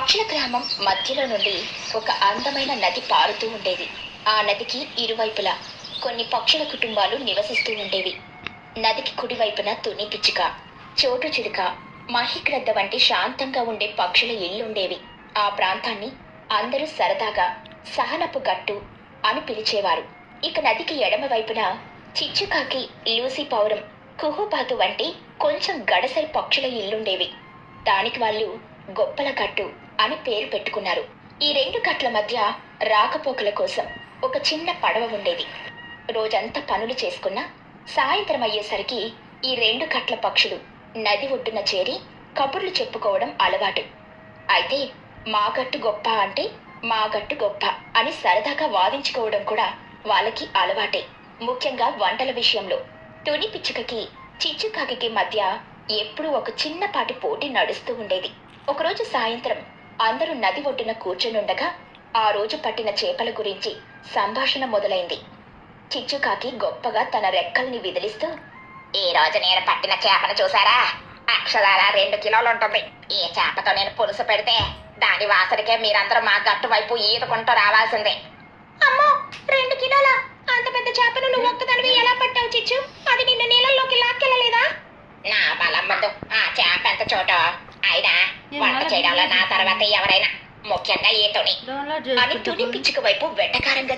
పక్షుల గ్రామం మధ్యలో నుండి ఒక అందమైన నది పారుతూ ఉండేది. ఆ నదికి ఇరువైపులా కొన్ని పక్షుల కుటుంబాలు నివసిస్తూ ఉండేవి. నదికి కుడివైపున తుని పిచ్చుక, చోటు చిలుక, మహిగ్రద్ద వంటి శాంతంగా ఉండే పక్షుల ఇళ్లుండేవి. ఆ ప్రాంతాన్ని అందరూ సరదాగా సహనపు గట్టు అని పిలిచేవారు. ఇక నదికి ఎడమ వైపున చిచ్చుకాకి, లూసీ పౌరం, కుహుబాతు వంటి కొంచెం గడసరి పక్షుల ఇల్లుండేవి. దానికి వాళ్ళు గొప్పల గట్టు అని పేరు పెట్టుకున్నారు. ఈ రెండు గట్ల మధ్య రాకపోకల కోసం ఒక చిన్న పడవ ఉండేది. రోజంతా పనులు చేసుకున్నా సాయంత్రం అయ్యేసరికి ఈ రెండు గట్ల పక్షులు నది ఒడ్డున చేరి కబుర్లు చెప్పుకోవడం అలవాటు. అయితే మా గట్టు గొప్ప అంటే మా గట్టు గొప్ప అని సరదాగా వాదించుకోవడం కూడా వాళ్ళకి అలవాటే. ముఖ్యంగా వంటల విషయంలో తుని పిచ్చుకకి, చిచ్చుకాకి మధ్య ఎప్పుడూ ఒక చిన్నపాటి పోటీ నడుస్తూ ఉండేది. ఒకరోజు సాయంత్రం అందరూ నది ఒడ్డున కూర్చునుండగా ఆ రోజు పట్టిన చేపల గురించి సంభాషణ మొదలైంది. చిచ్చుకాకి గొప్పగా తన రెక్కల్ని విదిలిస్తూ, ఈ రోజు నేను పట్టిన చేపను చూసారా? అక్షరాల 2 కిలోలు ఉంటుంది. ఈ చేపతో నేను పులుసు పెడితే దాని వాసనకే మీరందరూ మా గట్టు వైపు ఈదుకుంటూ రావాల్సిందే. అమ్మో, 2 కిలోల అంత పెద్ద చేపను నువ్వు ఒక్కదానివి ఎలా పట్టావు చిచ్చు? అది నిన్ను నీళ్ళల్లోకి లాక్కెళ్ళలేదా? నా బలం ముందు ఆ చేప ఎంత చోటో. అయినా వంట చేయడంలో నా తర్వాత ఎవరైనా, ముఖ్యంగా ఈ తుని అని తుని పిచ్చుక వైపు వెటకారంగా